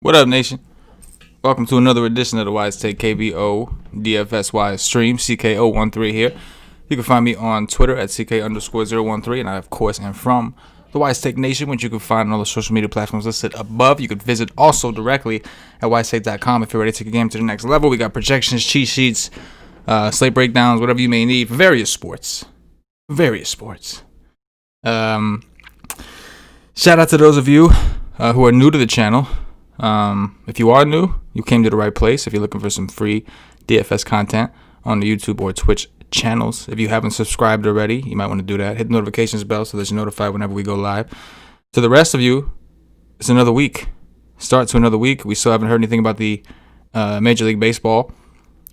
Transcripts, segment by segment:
What up, nation? Welcome to another edition of the WiseTake KBO DFS Wise Stream, CKO13 here. You can find me on Twitter at CK_013, and I, of course, am from the WiseTake Nation, which you can find on all the social media platforms listed above. You can visit also directly at WiseTake.com if you're ready to take a game to the next level. We got projections, cheat sheets, slate breakdowns, whatever you may need for various sports. Shout out to those of you who are new to the channel. If you are new, you came to the right place. If you're looking for some free DFS content on the YouTube or Twitch channels, if you haven't subscribed already, you might want to do that. Hit the notifications bell so that you're notified whenever we go live. To the rest of you, it's another week. Start to another week. We still haven't heard anything about the Major League Baseball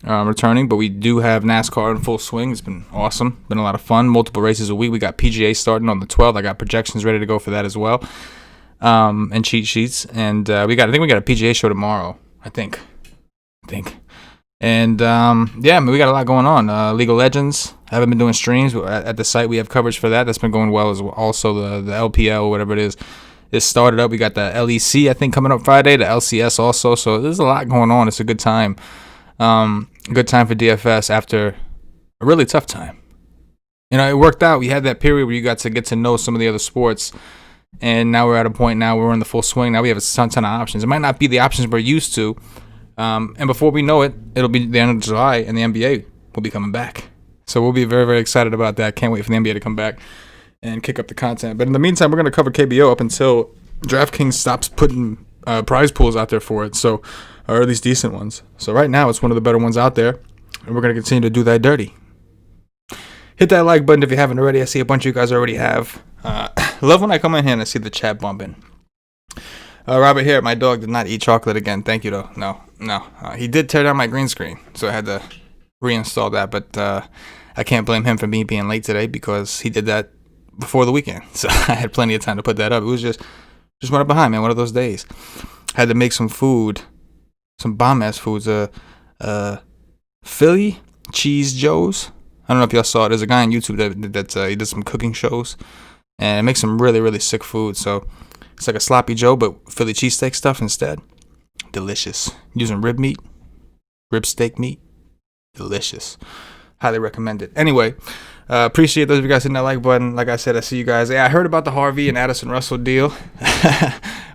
returning, but we do have NASCAR in full swing. It's been awesome. Been a lot of fun. Multiple races a week. We got PGA starting on the 12th. I got projections ready to go for that as well. And cheat sheets, and I think we got a PGA show tomorrow. I think, and yeah, we got a lot going on. League of Legends. I haven't been doing streams at the site. We have coverage for that. That's been going well as well. Also, the LPL, whatever it is started up. We got the LEC, I think, coming up Friday. The LCS also. So there's a lot going on. It's a good time. Good time for DFS after a really tough time. You know, it worked out. We had that period where you got to get to know some of the other sports. And now we're at a point now where we're in the full swing. Now we have a ton of options. It might not be the options we're used to. And before we know it, it'll be the end of July and the NBA will be coming back. So we'll be very, very excited about that. Can't wait for the NBA to come back and kick up the content. But in the meantime, we're going to cover KBO up until DraftKings stops putting prize pools out there for it. So, or at least decent ones. So right now, it's one of the better ones out there. And we're going to continue to do that dirty. Hit that like button if you haven't already. I see a bunch of you guys already have. Love when I come in here and I see the chat bumping. Robert here, my dog did not eat chocolate again. Thank you, though. No. He did tear down my green screen, so I had to reinstall that. But I can't blame him for me being late today because he did that before the weekend. So I had plenty of time to put that up. It was just running behind, man. One of those days. Had to make some food, some bomb-ass foods. Philly Cheese Joe's. I don't know if y'all saw it. There's a guy on YouTube that he did some cooking shows. And it makes some really, really sick food. So it's like a sloppy Joe, but Philly cheesesteak stuff instead. Delicious. Using rib steak meat. Delicious. Highly recommend it. Anyway, appreciate those of you guys hitting that like button. Like I said, I see you guys. Yeah, I heard about the Harvey and Addison Russell deal.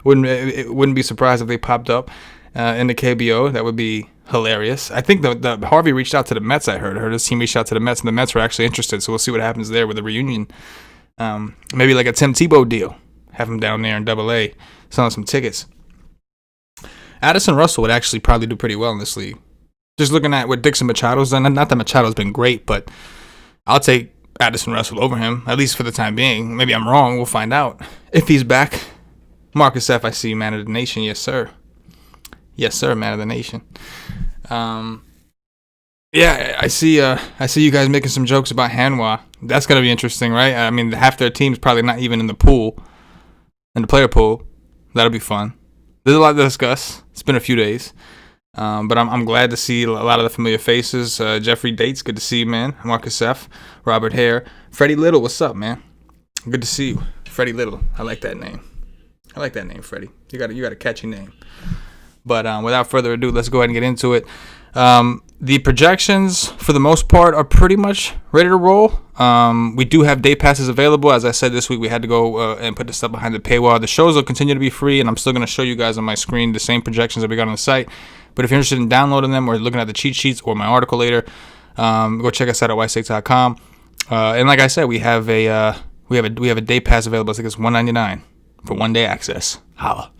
Wouldn't be surprised if they popped up in the KBO. That would be hilarious. I think the Harvey reached out to the Mets. I heard his team reached out to the Mets, and the Mets were actually interested. So we'll see what happens there with the reunion. Maybe like a Tim Tebow deal. Have him down there in AA selling some tickets. Addison Russell would actually probably do pretty well in this league. Just looking at what Dixon Machado's done. Not that Machado's been great, but I'll take Addison Russell over him, at least for the time being. Maybe I'm wrong. We'll find out. If he's back. Marcus F., I see you, man of the nation. Yes, sir. Yes, sir, man of the nation. Yeah, I see you guys making some jokes about Hanwha. That's going to be interesting, right? I mean, half their team's probably not even in the pool, in the player pool. That'll be fun. There's a lot to discuss. It's been a few days. But I'm glad to see a lot of the familiar faces. Jeffrey Dates, good to see you, man. Marcus F., Robert Hare. Freddie Little, what's up, man? Good to see you. Freddie Little. I like that name. Freddie. You got a catchy name. But without further ado, let's go ahead and get into it. The projections, for the most part, are pretty much ready to roll. We do have day passes available. As I said, this week we had to go and put the stuff behind the paywall. The shows will continue to be free, and I'm still going to show you guys on my screen the same projections that we got on the site. But if you're interested in downloading them or looking at the cheat sheets or my article later, go check us out at WiseTake.com. And like I said, we have a day pass available. I think it's $1.99 for 1 day access. Holla.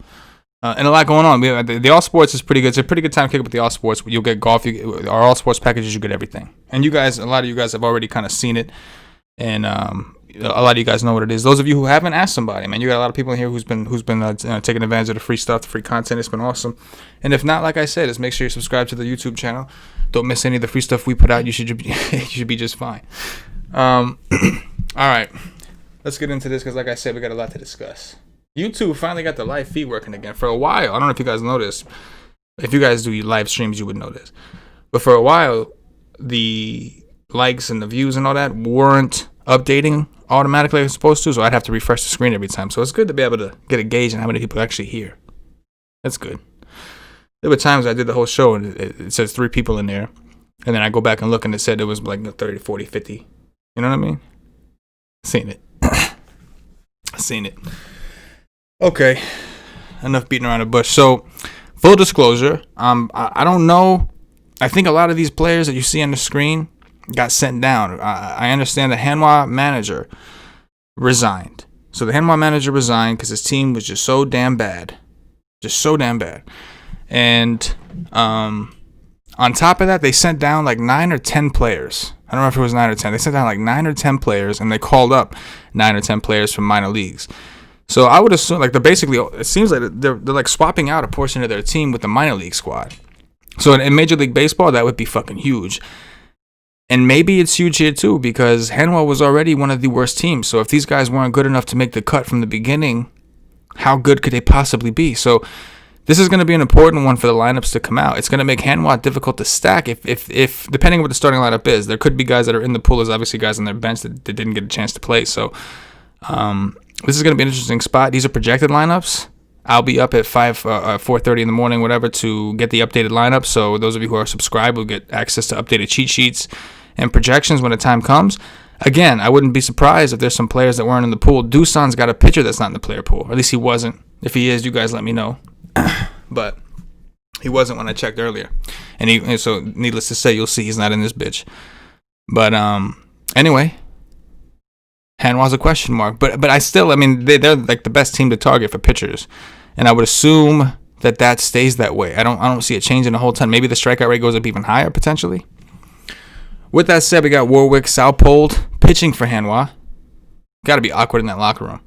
And a lot going on. The All Sports is pretty good. It's a pretty good time to kick up with the All Sports. You'll get golf. Our All Sports packages, you get everything. And you guys, a lot of you guys have already kind of seen it. And a lot of you guys know what it is. Those of you who haven't, asked somebody, man. You got a lot of people in here who's been taking advantage of the free stuff, the free content. It's been awesome. And if not, like I said, just make sure you subscribe to the YouTube channel. Don't miss any of the free stuff we put out. You should be just fine. All right. Let's get into this because, like I said, we got a lot to discuss. YouTube finally got the live feed working again for a while. I don't know if you guys know this. If you guys do live streams, you would know this. But for a while, the likes and the views and all that weren't updating automatically like it's supposed to, so I'd have to refresh the screen every time. So it's good to be able to get a gauge on how many people actually hear. That's good. There were times I did the whole show and it says 3 people in there. And then I go back and look and it said it was like 30, 40, 50. You know what I mean? Seen it. Seen it. Okay. Enough beating around the bush. So, full disclosure, I don't know. I think a lot of these players that you see on the screen got sent down. I understand the Hanwha manager resigned. So the Hanwha manager resigned because his team was just so damn bad. Just so damn bad. And on top of that, they sent down like 9 or 10 players. I don't know if it was 9 or 10. They sent down like 9 or 10 players, and they called up 9 or 10 players from minor leagues. So I would assume, like, it seems like they're like swapping out a portion of their team with the minor league squad. So in Major League Baseball, that would be fucking huge. And maybe it's huge here too, because Hanwha was already one of the worst teams. So if these guys weren't good enough to make the cut from the beginning, how good could they possibly be? So this is going to be an important one for the lineups to come out. It's going to make Hanwha difficult to stack if depending on what the starting lineup is. There could be guys that are in the pool. There's obviously guys on their bench that didn't get a chance to play. So this is going to be an interesting spot. These are projected lineups. I'll be up at 4:30 in the morning, whatever, to get the updated lineup. So those of you who are subscribed will get access to updated cheat sheets and projections when the time comes. Again, I wouldn't be surprised if there's some players that weren't in the pool. Doosan's got a pitcher that's not in the player pool. Or at least he wasn't. If he is, you guys let me know. But he wasn't when I checked earlier. And so needless to say, you'll see he's not in this bitch. But anyway, Hanwha's a question mark. But I mean, they're like the best team to target for pitchers. And I would assume that stays that way. I don't see it changing the whole time. Maybe the strikeout rate goes up even higher potentially. With that said, we got Warwick Southpold pitching for Hanwha. Got to be awkward in that locker room.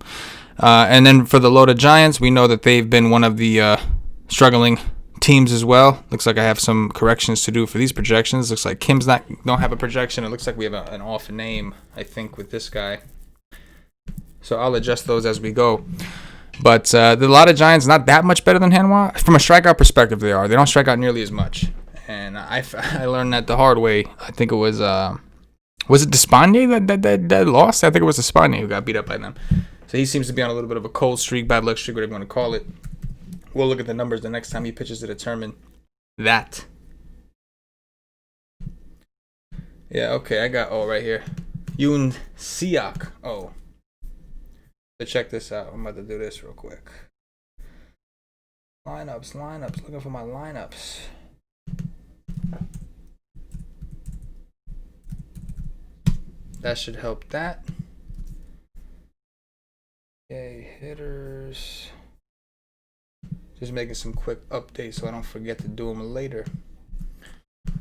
And then for the Loda Giants, we know that they've been one of the struggling teams as well. Looks like I have some corrections to do for these projections. Looks like Kim's don't have a projection. It looks like we have an off name, I think, with this guy. So I'll adjust those as we go. But the Loda Giants not that much better than Hanwha. From a strikeout perspective, they are. They don't strike out nearly as much. And I learned that the hard way. I think it was it Despaigne that lost? I think it was Despaigne who got beat up by them. So he seems to be on a little bit of a cold streak, bad luck streak, whatever you want to call it. We'll look at the numbers the next time he pitches to determine that. Yeah, okay, I got right here. Yoon Siak. So check this out. I'm about to do this real quick. Lineups. Looking for my lineups. That should help that. Okay, hitters. Just making some quick updates so I don't forget to do them later.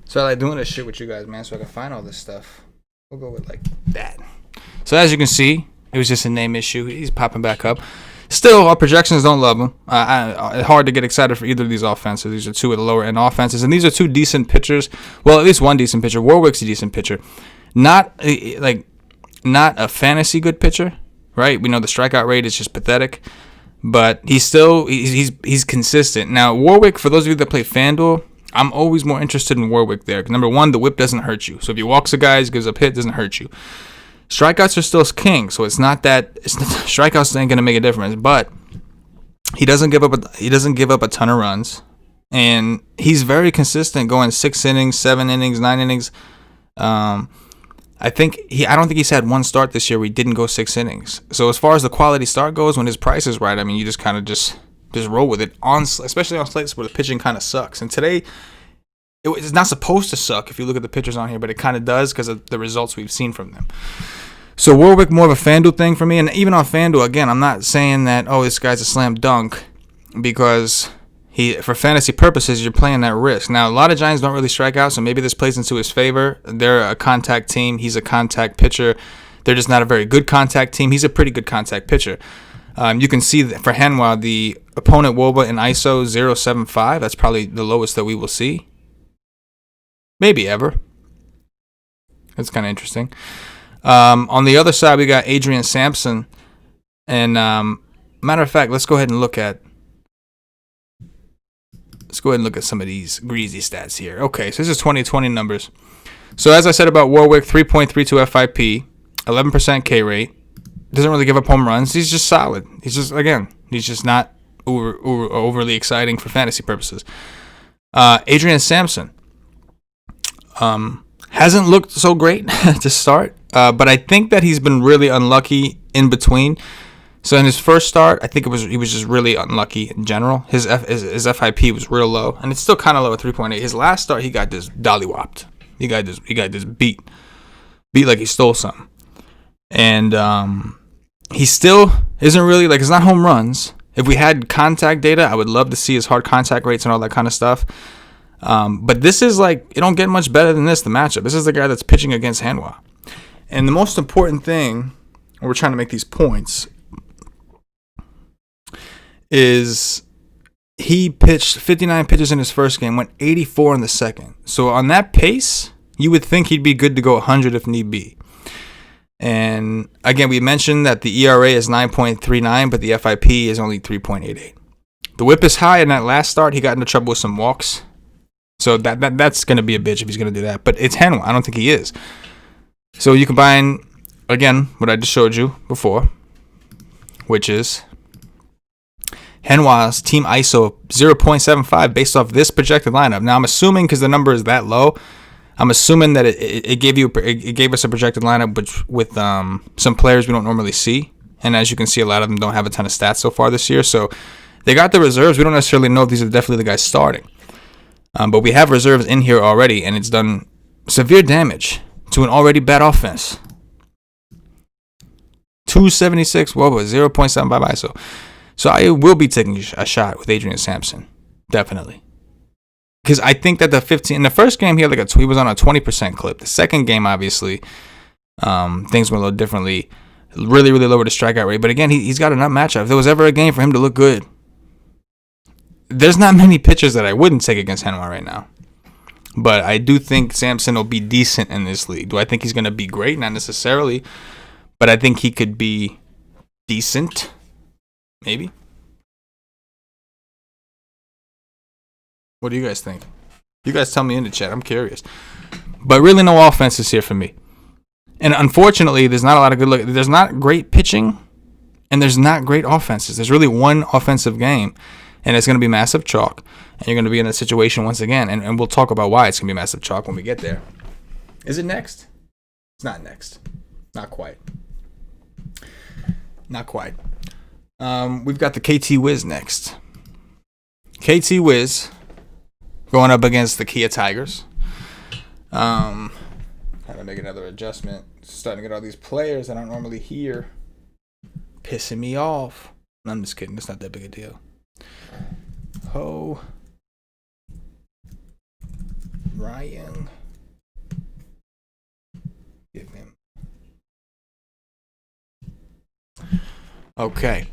So I like doing this shit with you guys, man, so I can find all this stuff. We'll go with like that. So as you can see, it was just a name issue. He's popping back up. Still, our projections don't love him. It's hard to get excited for either of these offenses. These are two of the lower end offenses, and these are two decent pitchers. Well, at least one decent pitcher. Warwick's a decent pitcher. Not a fantasy good pitcher, right? We know the strikeout rate is just pathetic, but he's consistent. Now, Warwick, for those of you that play FanDuel, I'm always more interested in Warwick there. Number one, the whip doesn't hurt you. So if he walks a guy, gives up hit, doesn't hurt you. Strikeouts are still king, so strikeouts ain't gonna make a difference. But he doesn't give up a ton of runs, and he's very consistent, going 6 innings, 7 innings, 9 innings. I don't think he's had one start this year where he didn't go 6 innings. So as far as the quality start goes, when his price is right, I mean, you just kind of just roll with it, especially on slates where the pitching kind of sucks. And today, it's not supposed to suck if you look at the pitchers on here, but it kind of does because of the results we've seen from them. So Warwick, more of a FanDuel thing for me. And even on FanDuel, again, I'm not saying that, this guy's a slam dunk, because for fantasy purposes, you're playing that risk. Now, a lot of Giants don't really strike out, so maybe this plays into his favor. They're a contact team. He's a contact pitcher. They're just not a very good contact team. He's a pretty good contact pitcher. You can see that for Hanwha, the opponent WOBA in ISO 0.75. That's probably the lowest that we will see. Maybe ever. That's kind of interesting. On the other side, we got Adrian Sampson. And matter of fact, let's go ahead and look at some of these greasy stats here. Okay, so this is 2020 numbers. So as I said about Warwick, 3.32 FIP, 11% K rate. Doesn't really give up home runs. He's just solid. He's just not overly exciting for fantasy purposes. Adrian Sampson hasn't looked so great to start, but I think that he's been really unlucky in between. So in his first start, I think he was just really unlucky in general. His FIP was real low, and it's still kind of low at 3.8. His last start, he got this dollywopped. He got this beat like he stole something, and he still isn't really like, it's not home runs. If we had contact data, I would love to see his hard contact rates and all that kind of stuff. But this is like, it don't get much better than this, the matchup. This is the guy that's pitching against Hanwha. And the most important thing, when we're trying to make these points, is he pitched 59 pitches in his first game, went 84 in the second. So on that pace, you would think he'd be good to go 100 if need be. And again, we mentioned that the ERA is 9.39, but the FIP is only 3.88. The whip is high. In that last start, he got into trouble with some walks. So that's going to be a bitch if he's going to do that. But it's Hanwha. I don't think he is. So you combine, again, what I just showed you before, which is Hanwha's team ISO 0.75 based off this projected lineup. Now, I'm assuming, because the number is that low, I'm assuming that it gave us a projected lineup with some players we don't normally see. And as you can see, a lot of them don't have a ton of stats so far this year. So they got the reserves. We don't necessarily know if these are definitely the guys starting. But we have reserves in here already, and it's done severe damage to an already bad offense. 276, what was 0.75 ISO. So I will be taking a shot with Adrian Sampson, definitely. Because I think that in the first game, he was on a 20% clip. The second game, obviously, things went a little differently. Really, really lowered the strikeout rate. But again, he's got enough matchup. If there was ever a game for him to look good, there's not many pitchers that I wouldn't take against Hanwha right now. But I do think Sampson will be decent in this league. Do I think he's going to be great? Not necessarily. But I think he could be decent. Maybe. What do you guys think? You guys tell me in the chat. I'm curious. But really no offenses here for me. And unfortunately, there's not a lot of good look. There's not great pitching, and there's not great offenses. There's really one offensive game, and it's going to be massive chalk. And you're going to be in a situation once again, and we'll talk about why it's going to be massive chalk when we get there. Is it next? It's not next. Not quite. Not quite. We've got the KT Wiz next. KT Wiz going up against the Kia Tigers. Had to make another adjustment. Starting to get all these players that I don't normally hear pissing me off. I'm just kidding. It's not that big a deal. Ryan. Give him. Okay.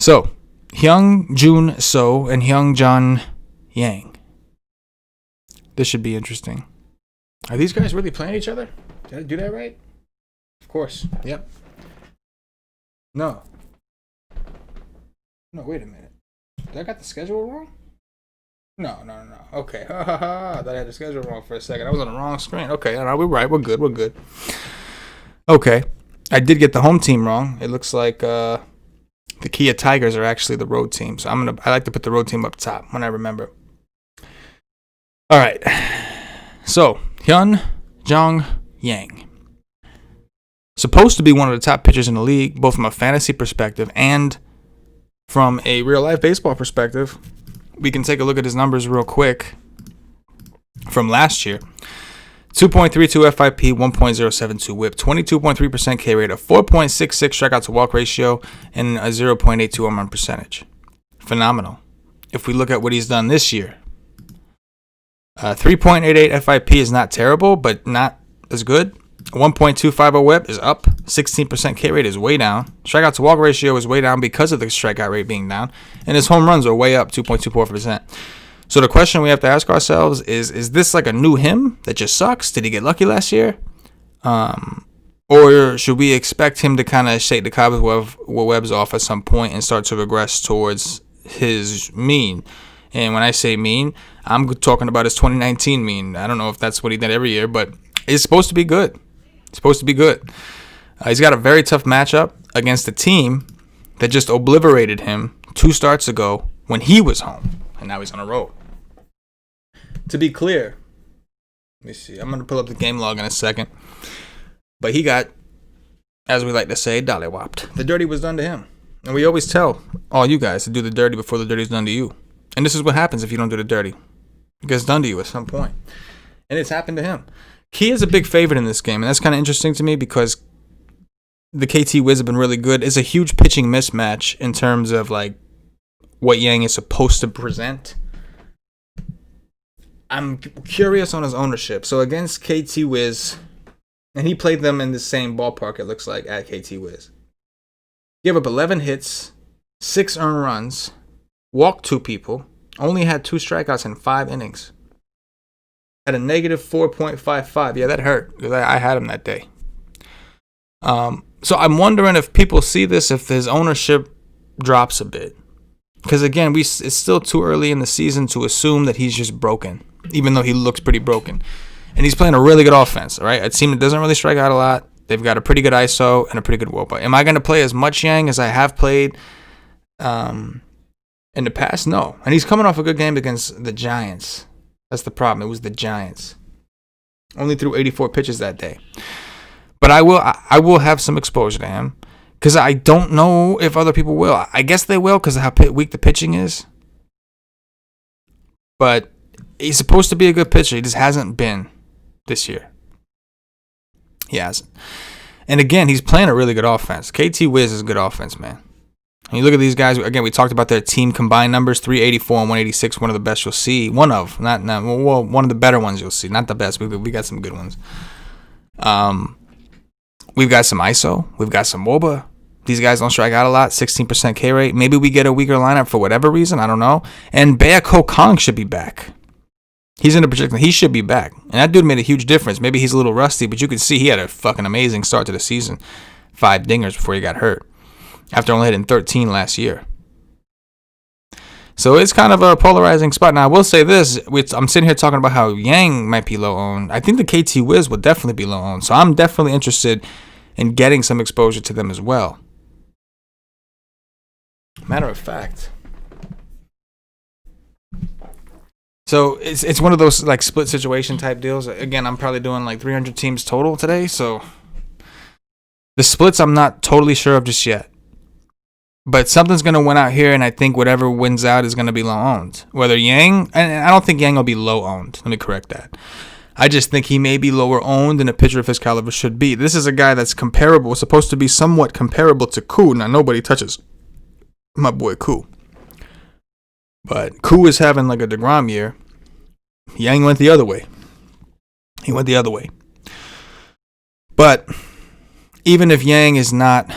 So, Hyun Joon So and Hyun Jun Yang. This should be interesting. Are these guys really playing each other? Did I do that right? Of course. Yep. No, wait a minute. Did I got the schedule wrong? No. Okay. I thought I had the schedule wrong for a second. I was on the wrong screen. Okay, all right, we're right. We're good. Okay. I did get the home team wrong. It looks like the Kia Tigers are actually the road team. So I like to put the road team up top when I remember. All right. So, Hyun Jung Yang. Supposed to be one of the top pitchers in the league, both from a fantasy perspective and from a real-life baseball perspective. We can take a look at his numbers real quick from last year. 2.32 FIP, 1.072 whip, 22.3% K rate, a 4.66 strikeout to walk ratio, and a 0.82 home run percentage. Phenomenal. If we look at what he's done this year, 3.88 FIP is not terrible, but not as good. 1.250 whip is up. 16% K rate is way down. Strikeout to walk ratio is way down because of the strikeout rate being down. And his home runs are way up, 2.24%. So the question we have to ask ourselves is this like a new him that just sucks? Did he get lucky last year? Or should we expect him to kind of shake the cobwebs off at some point and start to regress towards his mean? And when I say mean, I'm talking about his 2019 mean. I don't know if that's what he did every year, but it's supposed to be good. He's got a very tough matchup against a team that just obliterated him 2 starts ago when he was home, and now he's on a road. to be clear, let me see. I'm going to pull up the game log in a second. But he got, as we like to say, dolly-whopped. The dirty was done to him. And we always tell all you guys to do the dirty before the dirty is done to you. And this is what happens if you don't do the dirty. It gets done to you at some point. And it's happened to him. Key is a big favorite in this game. And that's kind of interesting to me because the KT Wiz have been really good. It's a huge pitching mismatch in terms of like what Yang is supposed to present. I'm curious on his ownership. So against KT Wiz, and he played them in the same ballpark, it looks like, at KT Wiz. Gave up 11 hits, 6 earned runs, walked 2 people, only had 2 strikeouts in 5 innings. Had a negative 4.55. Yeah, that hurt because I had him that day. So I'm wondering if people see this, if his ownership drops a bit. Because again, it's still too early in the season to assume that he's just broken, even though he looks pretty broken. And he's playing a really good offense, all right? A team that doesn't really strike out a lot. They've got a pretty good ISO and a pretty good WOBA. Am I going to play as much Yang as I have played in the past? No. And he's coming off a good game against the Giants. That's the problem. It was the Giants. Only threw 84 pitches that day. But I will have some exposure to him because I don't know if other people will. I guess they will because of how weak the pitching is. But he's supposed to be a good pitcher. He just hasn't been this year. He hasn't. And again, he's playing a really good offense. KT Wiz is a good offense, man. And you look at these guys, again, we talked about their team combined numbers, 384 and 186, one of the best you'll see. One of the better ones you'll see. Not the best. We got some good ones. We've got some ISO. We've got some WOBA. These guys don't strike out a lot, 16% K rate. Maybe we get a weaker lineup for whatever reason. I don't know. And Baek-ho Kong should be back. He's in the projection. He should be back. And that dude made a huge difference. Maybe he's a little rusty, but you can see he had a fucking amazing start to the season. 5 dingers before he got hurt. After only hitting 13 last year. So it's kind of a polarizing spot. Now, I will say this. I'm sitting here talking about how Yang might be low owned. I think the KT Wiz would definitely be low owned. So I'm definitely interested in getting some exposure to them as well. Matter of fact. So it's one of those like split situation type deals. Again, I'm probably doing like 300 teams total today. So the splits I'm not totally sure of just yet. But something's going to win out here, and I think whatever wins out is going to be low-owned. Whether Yang, and I don't think Yang will be low-owned. Let me correct that. I just think he may be lower-owned than a pitcher of his caliber should be. This is a guy that's comparable, supposed to be somewhat comparable to Koo. Now, nobody touches my boy Koo. But Koo is having like a DeGrom year. Yang went the other way. He went the other way. But even if Yang is not...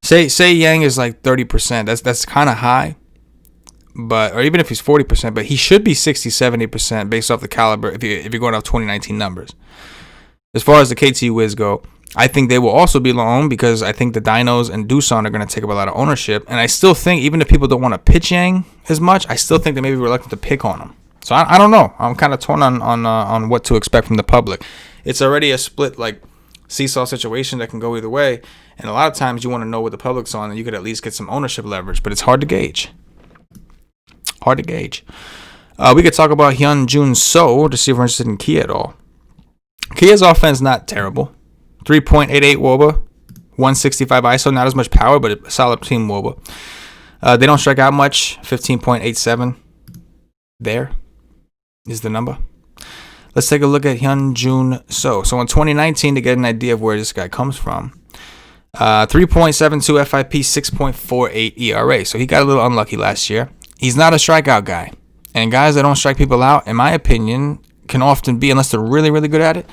Say Yang is like 30%. That's kind of high. Or even if he's 40%, but he should be 60, 70% based off the caliber if you're going off 2019 numbers. As far as the KT Wiz go, I think they will also be low owned because I think the Dinos and Doosan are going to take up a lot of ownership. And I still think, even if people don't want to pitch Yang as much, I still think they may be reluctant to pick on him. So I don't know. I'm kind of torn on what to expect from the public. It's already a split like seesaw situation that can go either way. And a lot of times you want to know what the public's on and you could at least get some ownership leverage. But it's hard to gauge. We could talk about Hyun Joon So to see if we're interested in Kia at all. Kia's offense not terrible. 3.88 WOBA, 165 ISO, not as much power, but a solid team WOBA. They don't strike out much, 15.87. There is the number. Let's take a look at Hyun Joon So. So in 2019, to get an idea of where this guy comes from, 3.72 FIP, 6.48 ERA. So he got a little unlucky last year. He's not a strikeout guy. And guys that don't strike people out, in my opinion, can often be, unless they're really, really good at it,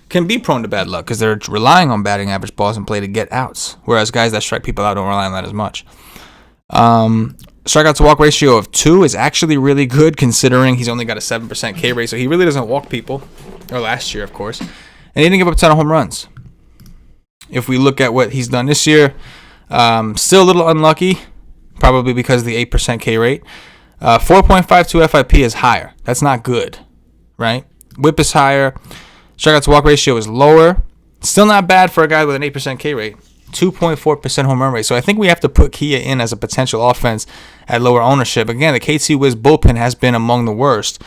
can be prone to bad luck because they're relying on batting average balls and play to get outs. Whereas guys that strike people out don't rely on that as much. Strikeout to walk ratio of 2 is actually really good considering he's only got a 7% K rate. So he really doesn't walk people. Or last year, of course. And he didn't give up a ton of home runs. If we look at what he's done this year, still a little unlucky. Probably because of the 8% K rate. 4.52 FIP is higher. That's not good, right? Whip is higher. Strikeout to walk ratio is lower. Still not bad for a guy with an 8% K rate. 2.4% home run rate. So I think we have to put Kia in as a potential offense at lower ownership. Again, the KT Wiz bullpen has been among the worst.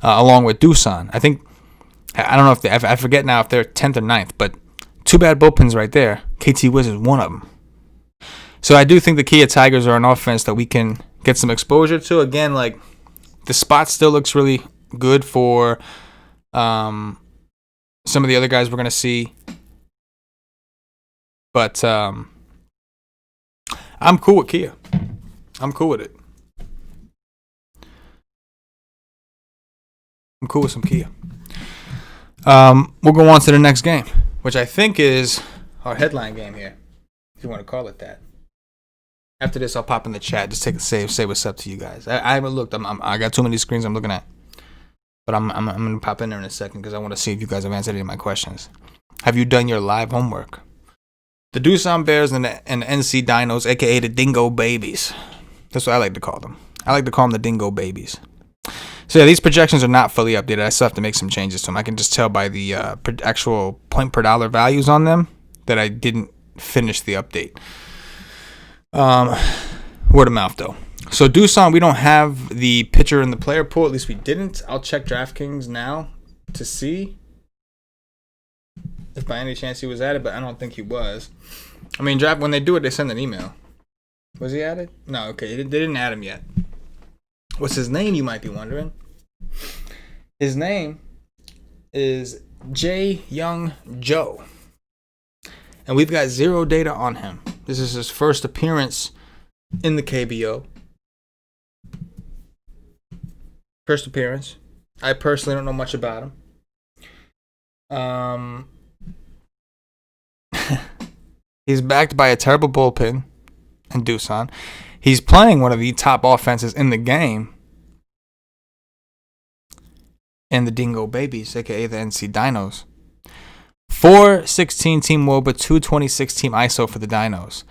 along with Doosan. I don't know if I forget now if they're 10th or 9th, but two bad bullpens right there. KT Wiz is one of them. So I do think the Kia Tigers are an offense that we can get some exposure to. Again, like the spot still looks really good for some of the other guys we're going to see. But I'm cool with Kia. I'm cool with it. I'm cool with some Kia. We'll go on to the next game, which I think is our headline game here, if you want to call it that. After this, I'll pop in the chat. Just take a save. Say what's up to you guys. I haven't looked. I got too many screens I'm looking at. But I'm going to pop in there in a second because I want to see if you guys have answered any of my questions. Have you done your live homework? The Doosan Bears and the NC Dinos, a.k.a. the Dingo Babies. That's what I like to call them. I like to call them the Dingo Babies. So, yeah, these projections are not fully updated. I still have to make some changes to them. I can just tell by the actual point per dollar values on them that I didn't finish the update. Word of mouth, though. So, Doosan, we don't have the pitcher in the player pool. At least we didn't. I'll check DraftKings now to see if by any chance he was added, but I don't think he was. I mean, when they do it, they send an email. Was he added? No, okay. They didn't add him yet. What's his name, you might be wondering? His name is Hyun Joon. And we've got zero data on him. This is his first appearance in the KBO. First appearance. I personally don't know much about him. He's backed by a terrible bullpen in Doosan. He's playing one of the top offenses in the game. And the Dingo Babies, a.k.a. the NC Dinos. 416 team WOBA, 226 team ISO for the Dinos.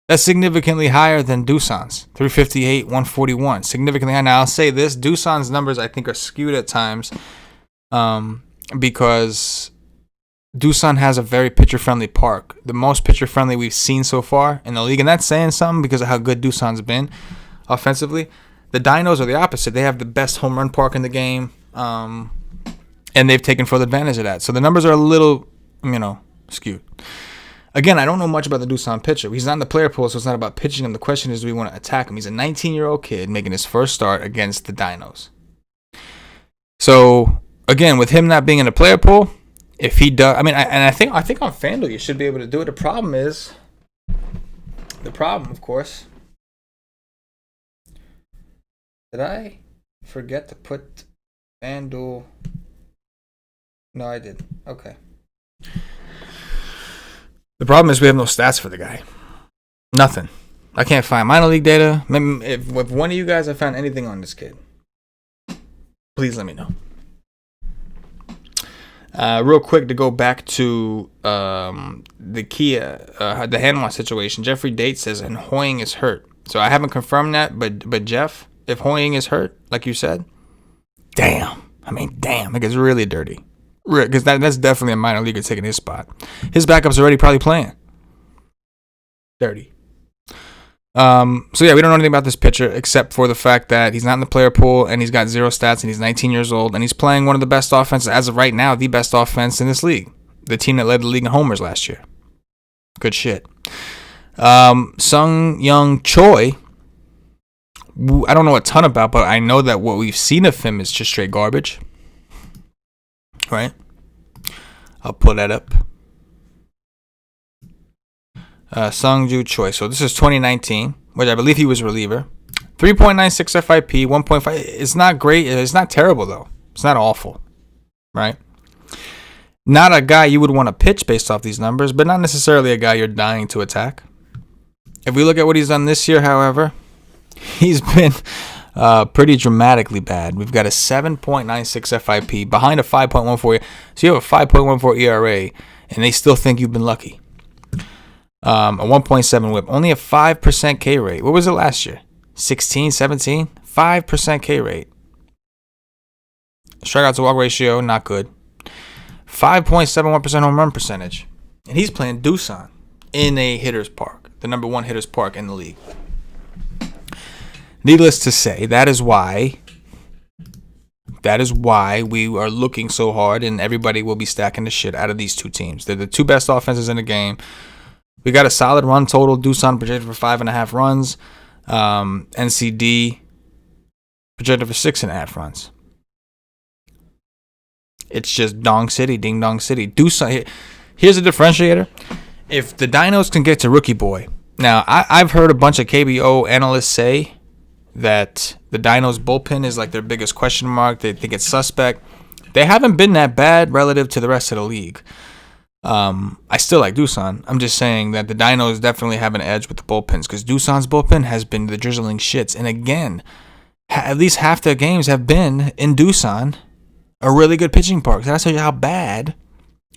That's significantly higher than Doosan's. 358, 141. Significantly higher. Now, I'll say this. Doosan's numbers, I think, are skewed at times because Doosan has a very pitcher-friendly park. The most pitcher-friendly we've seen so far in the league. And that's saying something because of how good Doosan's been offensively. The Dinos are the opposite. They have the best home run park in the game. And they've taken full advantage of that. So the numbers are a little, skewed. Again, I don't know much about the Doosan pitcher. He's not in the player pool, so it's not about pitching him. The question is, do we want to attack him? He's a 19-year-old kid making his first start against the Dinos. So, again, with him not being in the player pool, if he does, I think on FanDuel you should be able to do it. The problem, of course, did I forget to put FanDuel? No, I didn't. Okay. The problem is we have no stats for the guy. Nothing. I can't find minor league data. Maybe if one of you guys have found anything on this kid, please let me know. Real quick to go back to the Kia, the Hanwha situation. Jeffrey Date says and Hoying is hurt. So I haven't confirmed that, but Jeff, if Hoying is hurt, like you said, damn, it gets really dirty. Because that's definitely a minor leaguer taking his spot. His backup's already probably playing. Dirty. So yeah, we don't know anything about this pitcher except for the fact that he's not in the player pool and he's got zero stats and he's 19 years old and he's playing one of the best offenses as of right now, the best offense in this league. The team that led the league in homers last year. Good shit. Joo Choi, I don't know a ton about, but I know that what we've seen of him is just straight garbage. Right? I'll pull that up. Joo Choi. So this is 2019, which I believe he was a reliever. 3.96 FIP, 1.5. It's not great. It's not terrible, though. It's not awful. Right? Not a guy you would want to pitch based off these numbers, but not necessarily a guy you're dying to attack. If we look at what he's done this year, however, he's been pretty dramatically bad. We've got a 7.96 FIP behind a 5.14. So you have a 5.14 ERA, and they still think you've been lucky. A 1.7 whip. Only a 5% K rate. What was it last year? 16, 17? 5% K rate. Strikeout to walk ratio, not good. 5.71% home run percentage. And he's playing Doosan in a hitter's park. The number one hitter's park in the league. Needless to say, that is why That is why we are looking so hard, and everybody will be stacking the shit out of these two teams. They're the two best offenses in the game. We got a solid run total. Doosan projected for 5.5 runs. NCD projected for 6.5 runs. It's just Dong City, Ding Dong City. Doosan. Here's a differentiator. If the Dinos can get to Rookie Boy. Now, I've heard a bunch of KBO analysts say that the Dinos bullpen is like their biggest question mark. They think it's suspect. They haven't been that bad relative to the rest of the league. I still like Doosan. I'm just saying that the Dinos definitely have an edge with the bullpens because Doosan's bullpen has been the drizzling shits. And again, at least half their games have been in Doosan, a really good pitching park. So that's how bad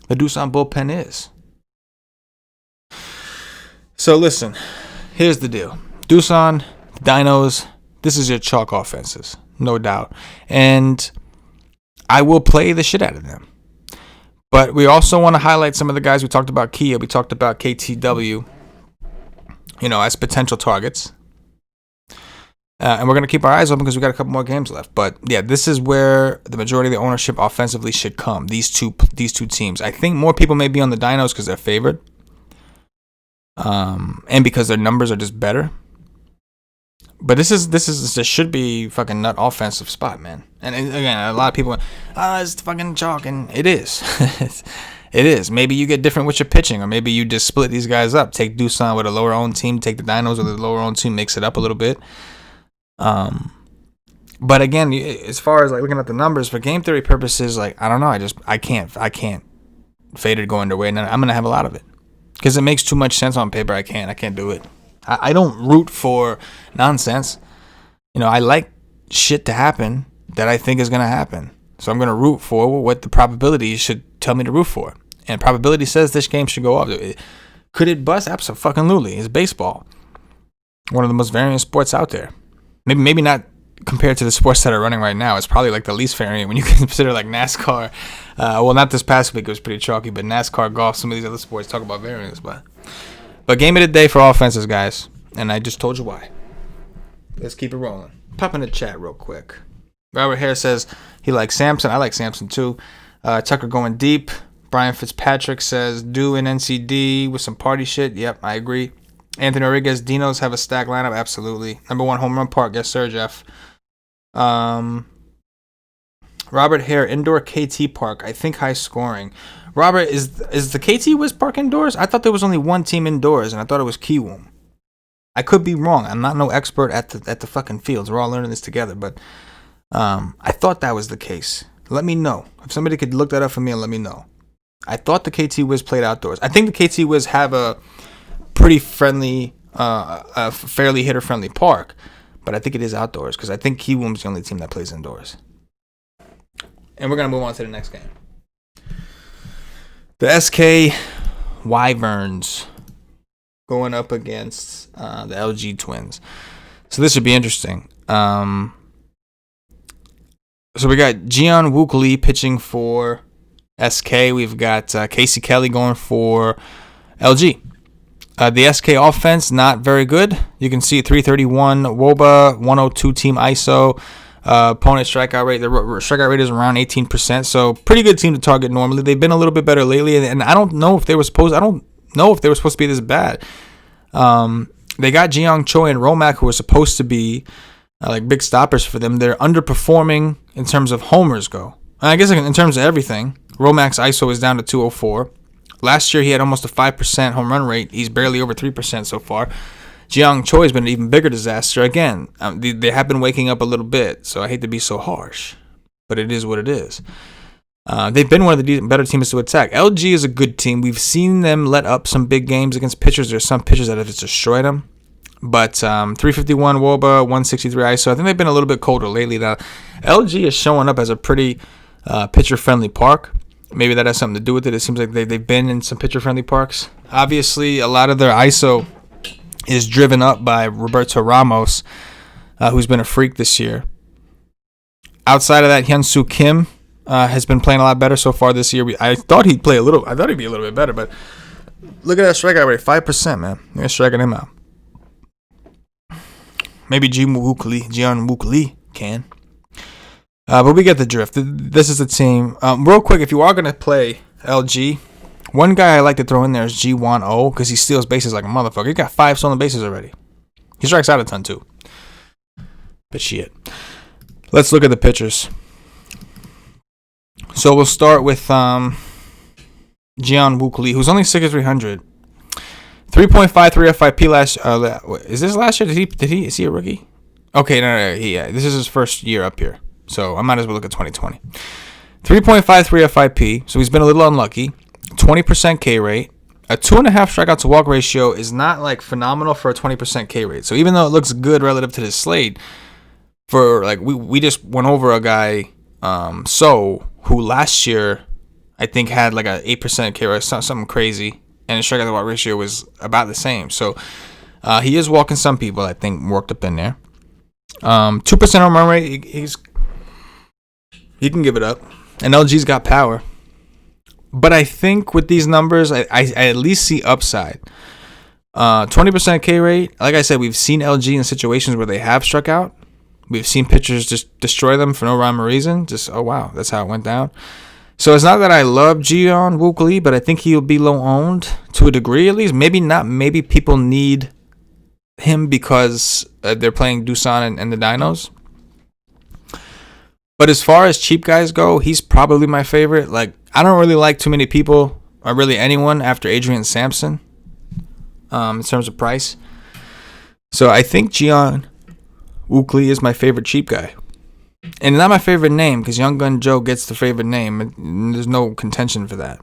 the Doosan bullpen is. So listen, here's the deal. Doosan, Dinos, this is your chalk offenses, no doubt. And I will play the shit out of them. But we also want to highlight some of the guys we talked about. Kia, we talked about KTW, as potential targets. And we're going to keep our eyes open because we got a couple more games left. But yeah, this is where the majority of the ownership offensively should come. These two teams. I think more people may be on the Dinos because they're favored. And because their numbers are just better. But this should be fucking nut offensive spot, man. And again, a lot of people, it's fucking chalk, and it is. It is. Maybe you get different with your pitching, or maybe you just split these guys up. Take Doosan with a lower owned team, take the Dinos with a lower owned team, mix it up a little bit. But again, as far as like looking at the numbers for game theory purposes, like I don't know, I can't fade it going their way, and I'm gonna have a lot of it because it makes too much sense on paper. I can't do it. I don't root for nonsense. I like shit to happen that I think is going to happen. So I'm going to root for what the probability should tell me to root for. And probability says this game should go up. Could it bust? Absolutely. It's baseball. One of the most variant sports out there. Maybe not compared to the sports that are running right now. It's probably like the least variant when you consider like NASCAR. Well, not this past week. It was pretty chalky. But NASCAR, golf, some of these other sports talk about variants. But game of the day for offenses, guys. And I just told you why. Let's keep it rolling. Pop in the chat real quick. Robert Hare says he likes Sampson. I like Sampson too. Tucker going deep. Brian Fitzpatrick says do an NCD with some party shit. Yep, I agree. Anthony Rodriguez, Dinos have a stacked lineup. Absolutely. Number 1 home run park. Yes, sir, Jeff. Robert Hare, indoor KT park. I think high scoring. Robert, is the KT Wiz Park indoors? I thought there was only one team indoors, and I thought it was Kiwoom. I could be wrong. I'm not no expert at the fucking fields. We're all learning this together, but I thought that was the case. Let me know. If somebody could look that up for me and let me know. I thought the KT Wiz played outdoors. I think the KT Wiz have a pretty friendly, a fairly hitter-friendly park, but I think it is outdoors because I think Kiwoom's the only team that plays indoors. And we're going to move on to the next game. The SK Wyverns going up against the LG Twins. So this should be interesting. So we got Jeon Wook Lee pitching for SK. We've got Casey Kelly going for LG. The SK offense, not very good. You can see 331 WOBA, 102 team ISO. Opponent strikeout rate. The strikeout rate is around 18%. So pretty good team to target normally. They've been a little bit better lately, and I don't know if they were supposed. I don't know if they were supposed to be this bad. They got Joo Choi and Romack, who were supposed to be like big stoppers for them. They're underperforming in terms of homers go. I guess in terms of everything, Romack's ISO is down to 204. Last year he had almost a 5% home run rate. He's barely over 3% so far. Joo Choi has been an even bigger disaster. Again, they have been waking up a little bit, so I hate to be so harsh, but it is what it is. They've been one of the better teams to attack. LG is a good team. We've seen them let up some big games against pitchers. There's some pitchers that have just destroyed them. But 351 WOBA, 163 ISO. I think they've been a little bit colder lately. Now, LG is showing up as a pretty pitcher-friendly park. Maybe that has something to do with it. It seems like they've been in some pitcher-friendly parks. Obviously, a lot of their ISO is driven up by Roberto Ramos, who's been a freak this year. Outside of that, Hyun Soo Kim has been playing a lot better so far this year. I thought he'd be a little bit better, but look at that strikeout rate, 5%, man. They're striking him out. Maybe Jeon Wook Lee can. But we get the drift. This is the team. Real quick, if you are going to play LG, one guy I like to throw in there is G1O because he steals bases like a motherfucker. He got 5 stolen bases already. He strikes out a ton too. But shit. Let's look at the pitchers. So we'll start with Jeon Wook Lee, who's only 6,300. 3.53 FIP last. Is this last year? Is he a rookie? Okay, no. This is his first year up here. So I might as well look at 2020. 3.53 FIP. So he's been a little unlucky. 20% K rate. A 2.5 strikeout to walk ratio is not like phenomenal for a 20% K rate. So even though it looks good relative to the slate, for like we just went over a guy, who last year I think had like a 8% K rate, something crazy, and his strikeout to walk ratio was about the same. So he is walking some people, I think, worked up in there. 2% home run rate. He can give it up, and LG's got power. But I think with these numbers, I at least see upside. 20% K rate. Like I said, we've seen LG in situations where they have struck out. We've seen pitchers just destroy them for no rhyme or reason. Just, oh, wow, that's how it went down. So it's not that I love Jeon Wook Lee, but I think he'll be low owned to a degree at least. Maybe not. Maybe people need him because they're playing Doosan and the Dinos. But as far as cheap guys go, he's probably my favorite. Like, I don't really like too many people, or really anyone, after Adrian Sampson in terms of price. So I think Jeon Wook Lee is my favorite cheap guy. And not my favorite name, because Young Gun Joe gets the favorite name. And there's no contention for that.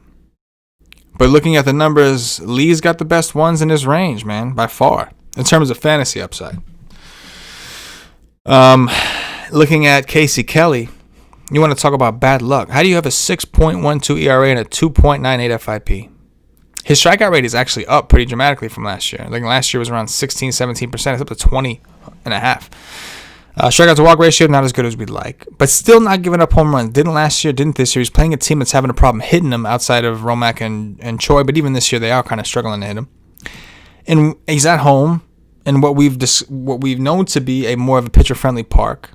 But looking at the numbers, Lee's got the best ones in his range, man, by far, in terms of fantasy upside. Looking at Casey Kelly, you want to talk about bad luck. How do you have a 6.12 ERA and a 2.98 FIP? His strikeout rate is actually up pretty dramatically from last year. Like last year was around 16, 17%. It's up to 20.5. Strikeout to walk ratio, not as good as we'd like. But still not giving up home runs. Didn't last year, didn't this year. He's playing a team that's having a problem hitting him outside of Romack and Choi. But even this year, they are kind of struggling to hit him. And he's at home in what we've known to be a more of a pitcher-friendly park.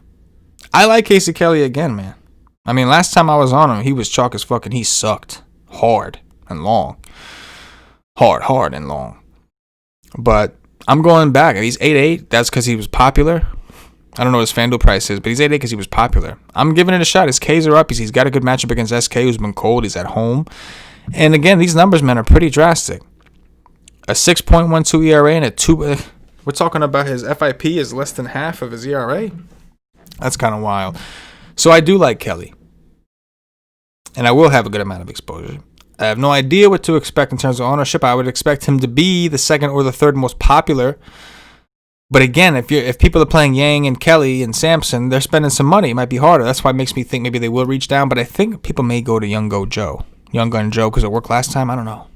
I like Casey Kelly again, man. I mean, last time I was on him, he was chalk as fuck, and he sucked hard and long. Hard and long. But I'm going back. He's 8.8. That's because he was popular. I don't know what his FanDuel price is, but he's 8.8 because he was popular. I'm giving it a shot. His Ks are up. He's got a good matchup against SK, who's been cold. He's at home. And again, these numbers, man, are pretty drastic. A 6.12 ERA and a 2. We're talking about his FIP is less than half of his ERA. That's kind of wild. So I do like Kelly. And I will have a good amount of exposure. I have no idea what to expect in terms of ownership. I would expect him to be the second or the third most popular. But again, if people are playing Yang and Kelly and Sampson, they're spending some money. It might be harder. That's why it makes me think maybe they will reach down. But I think people may go to Young Gun Joe because it worked last time. I don't know.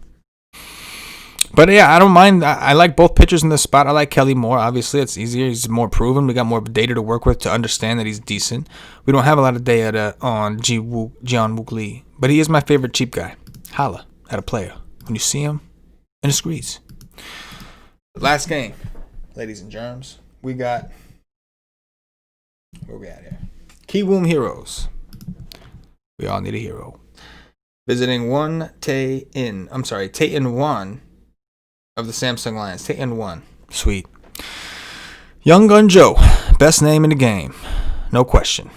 But yeah, I don't mind. I like both pitchers in this spot. I like Kelly more. Obviously, it's easier. He's more proven. We got more data to work with to understand that he's decent. We don't have a lot of data on Jeon Wook Lee. But he is my favorite cheap guy. Holla at a player when you see him in the streets. Last game, ladies and germs. We got, where we at here? Kiwoom Heroes. We all need a hero. Visiting Tae-in 1 of the Samsung Lions. Tae-in 1. Sweet. Young Gun Joe. Best name in the game. No question.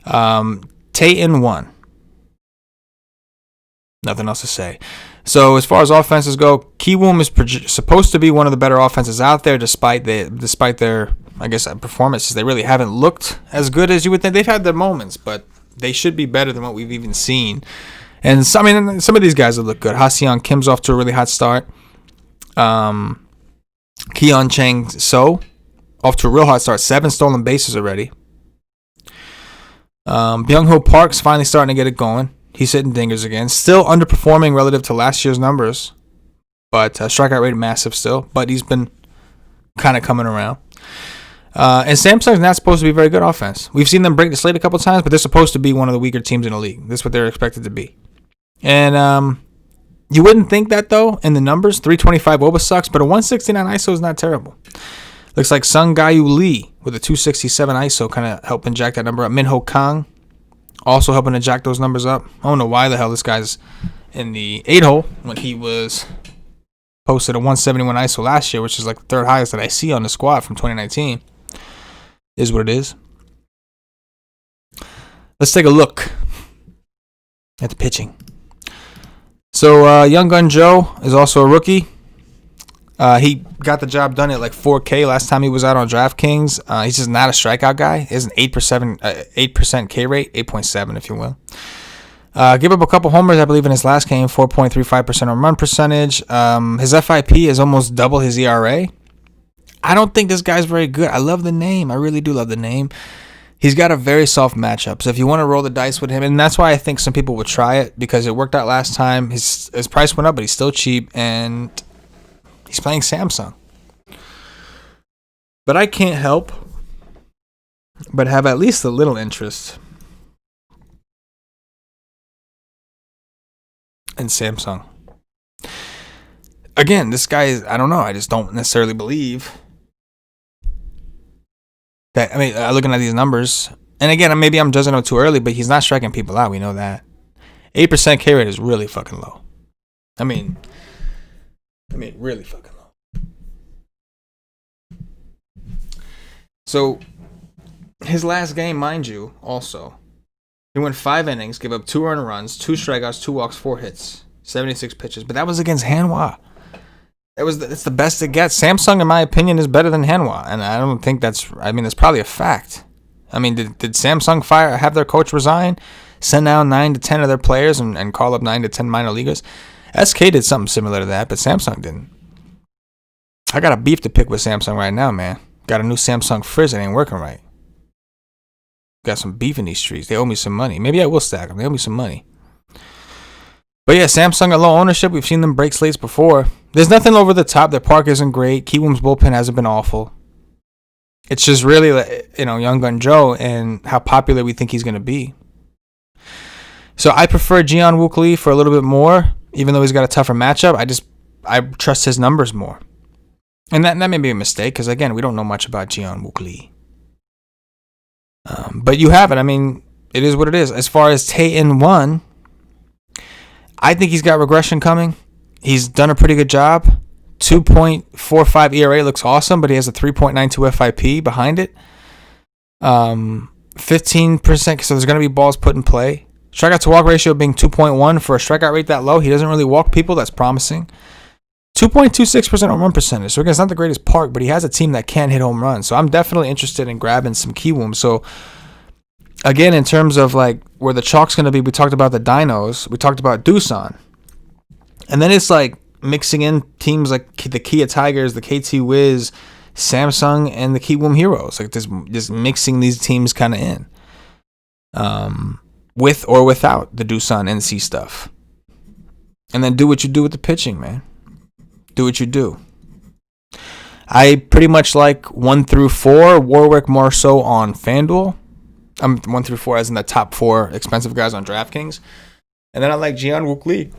Tae-in 1. Nothing else to say. So as far as offenses go, Kiwoom is supposed to be one of the better offenses out there, despite their, I guess, performances. They really haven't looked as good as you would think. They've had their moments, but they should be better than what we've even seen. And some of these guys will look good. Ha-Seong Kim's off to a really hot start. Keon Chang So off to a real hot start. 7 stolen bases already. Byung-ho Park's finally starting to get it going. He's hitting dingers again. Still underperforming relative to last year's numbers. But strikeout rate massive still. But he's been kind of coming around. And Samsung's not supposed to be a very good offense. We've seen them break the slate a couple times, but they're supposed to be one of the weaker teams in the league. That's what they're expected to be. And you wouldn't think that, though, in the numbers. 325 WOBA sucks, but a 169 ISO is not terrible. Looks like Sung Gayu Lee with a 267 ISO kind of helping jack that number up. Min Ho Kang also helping to jack those numbers up. I don't know why the hell this guy's in the 8 hole when he was posted a 171 ISO last year, which is like the third highest that I see on the squad from 2019. Is what it is. Let's take a look at the pitching. So Young Gun Joe is also a rookie. He got the job done at like 4K last time he was out on DraftKings. He's just not a strikeout guy. He has an 8% K rate, 8.7 if you will. Gave up a couple homers, I believe, in his last game, 4.35% home run percentage. His FIP is almost double his ERA. I don't think this guy's very good. I love the name. I really do love the name. He's got a very soft matchup. So if you want to roll the dice with him, and that's why I think some people would try it, because it worked out last time. His price went up, but he's still cheap, and he's playing Samsung. But I can't help but have at least a little interest in Samsung. Again, this guy is, I don't know, I just don't necessarily believe that. I mean, looking at these numbers, and again, maybe I'm judging him too early, but he's not striking people out. We know that. 8% K rate is really fucking low. I mean, really fucking low. So, his last game, mind you, also, he went 5 innings, gave up 2 earned runs, 2 strikeouts, 2 walks, 4 hits, 76 pitches. But that was against Hanwha. It's the best it gets. Samsung, in my opinion, is better than Hanwha, and I don't think that's probably a fact. I mean, did Samsung have their coach resign, send down 9 to 10 of their players, and call up 9 to 10 minor leaguers? SK did something similar to that, but Samsung didn't. I got a beef to pick with Samsung right now, man. Got a new Samsung frizz that ain't working right. Got some beef in these streets. They owe me some money. Maybe I will stack them. They owe me some money. But yeah, Samsung at low ownership. We've seen them break slates before. There's nothing over the top. Their park isn't great. Kiwoom's bullpen hasn't been awful. It's just really, Young Gun Joe and how popular we think he's going to be. So I prefer Jeo Woo Choi for a little bit more, even though he's got a tougher matchup. I trust his numbers more. And that may be a mistake, because again, we don't know much about Jeo Woo Choi. But you have it. I mean, it is what it is. As far as Tae-in-1, I think he's got regression coming. He's done a pretty good job. 2.45 ERA looks awesome, but he has a 3.92 FIP behind it. 15%, so there's going to be balls put in play. Strikeout to walk ratio being 2.1 for a strikeout rate that low. He doesn't really walk people. That's promising. 2.26% home run percentage. So again, it's not the greatest park, but he has a team that can hit home runs. So I'm definitely interested in grabbing some Kiwoom. So again, in terms of like where the chalk's going to be, we talked about the Dinos. We talked about Doosan. And then it's like mixing in teams like the Kia Tigers, the KT Wiz, Samsung, and the Kiwoom Heroes. Like just mixing these teams kind of in. With or without the Doosan NC stuff. And then do what you do with the pitching, man. Do what you do. I pretty much like 1 through 4. Warwick more so on FanDuel. I'm 1 through 4 as in the top 4 expensive guys on DraftKings. And then I like Jeo Woo Choi.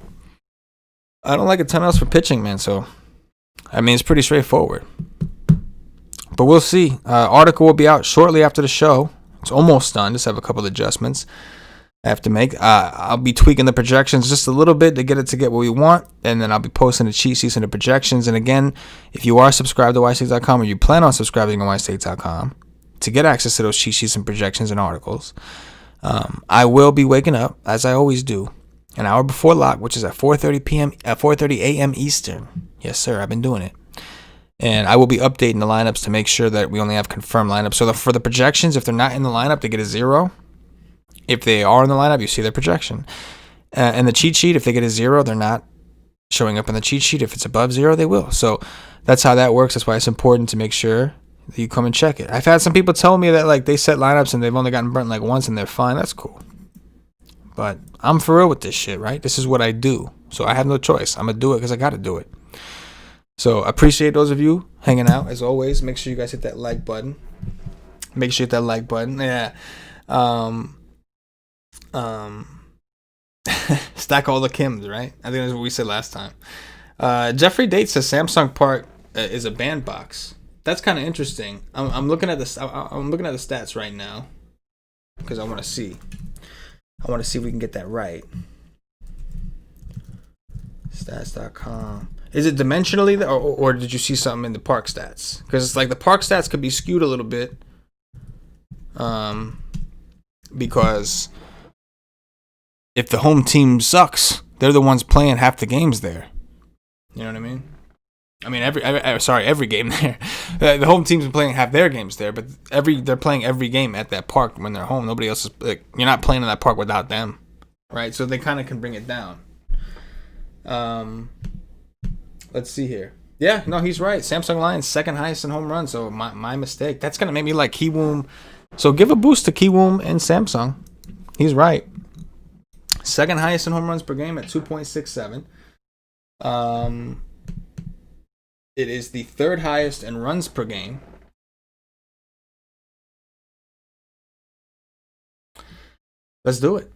I don't like a ton else for pitching, man. So, I mean, it's pretty straightforward. But we'll see. Article will be out shortly after the show. It's almost done. Just have a couple of adjustments I have to make. I'll be tweaking the projections just a little bit to get what we want, and then I'll be posting the cheat sheets and the projections. And again, if you are subscribed to WiseTake.com or you plan on subscribing to WiseTake.com to get access to those cheat sheets and projections and articles, I will be waking up, as I always do, an hour before lock, which is at 4:30 a.m. Eastern. Yes, sir, I've been doing it. And I will be updating the lineups to make sure that we only have confirmed lineups. So for the projections, if they're not in the lineup, they get a 0. If they are in the lineup, you see their projection. And the cheat sheet, if they get a 0, they're not showing up in the cheat sheet. If it's above 0, they will. So that's how that works. That's why it's important to make sure that you come and check it. I've had some people tell me that like they set lineups and they've only gotten burnt like once and they're fine. That's cool. But I'm for real with this shit, right? This is what I do. So I have no choice. I'm going to do it because I got to do it. So I appreciate those of you hanging out. As always, make sure you guys hit that like button. Make sure you hit that like button. Yeah. Stack all the Kims, right? I think that's what we said last time. Jeffrey Date says Samsung Park is a bandbox. that's kind of interesting. I'm looking at this. I'm looking at the stats right now because I want to see. I want to see if we can get that right. Stats.com. Is it dimensionally, or did you see something in the park stats? Because it's like the park stats could be skewed a little bit. Because if the home team sucks, they're the ones playing half the games there. You know what I mean? I mean every game there. The home team's been playing half their games there, but they're playing every game at that park when they're home. Nobody else is like, you're not playing in that park without them, right? So they kind of can bring it down. Let's see here. Yeah, no, he's right. Samsung Lions second highest in home runs. So my mistake. That's gonna make me like Kiwoom. So give a boost to Kiwoom and Samsung. He's right. Second highest in home runs per game at 2.67. It is the third highest in runs per game. Let's do it.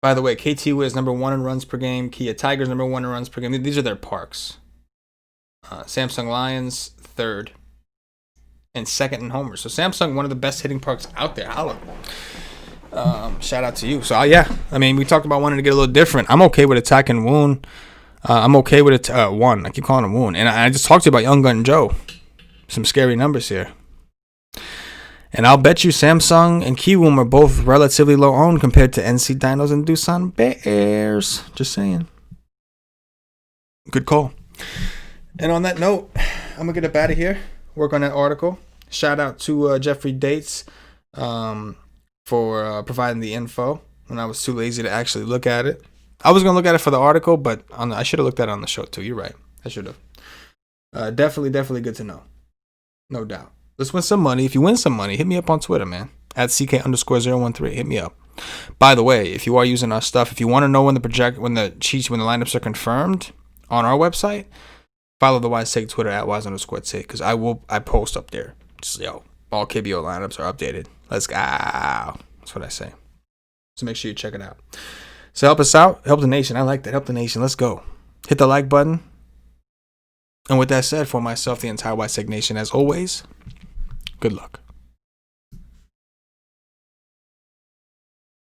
By the way, KT is number 1 in runs per game. Kia Tigers number 1 in runs per game. These are their parks. Samsung Lions third and second in homers. So Samsung, one of the best hitting parks out there. Holla. Shout out to you. So yeah, I mean, we talked about wanting to get a little different. I'm okay with attacking Woon. I'm okay with it. One. I keep calling him Woon. And I just talked to you about Young Gun Joe. Some scary numbers here. And I'll bet you Samsung and Kiwoom are both relatively low owned compared to NC Dinos and Doosan Bears. Just saying. Good call. And on that note, I'm going to get up out of here. Work on that article. Shout out to Jeffrey Dates for providing the info when I was too lazy to actually look at it. I was going to look at it for the article, but I should have looked at it on the show too. You're right. I should have. Definitely good to know. No doubt. Let's win some money. If you win some money, hit me up on Twitter, man. At CK_013. Hit me up. By the way, if you are using our stuff, if you want to know when the lineups are confirmed on our website, follow the WiseTake Twitter at Wise_Take, because I post up there. Just, all KBO lineups are updated. Let's go. That's what I say. So make sure you check it out. So help us out. Help the nation. I like that. Help the nation. Let's go. Hit the like button. And with that said, for myself, the entire WiseTake Nation, as always, good luck.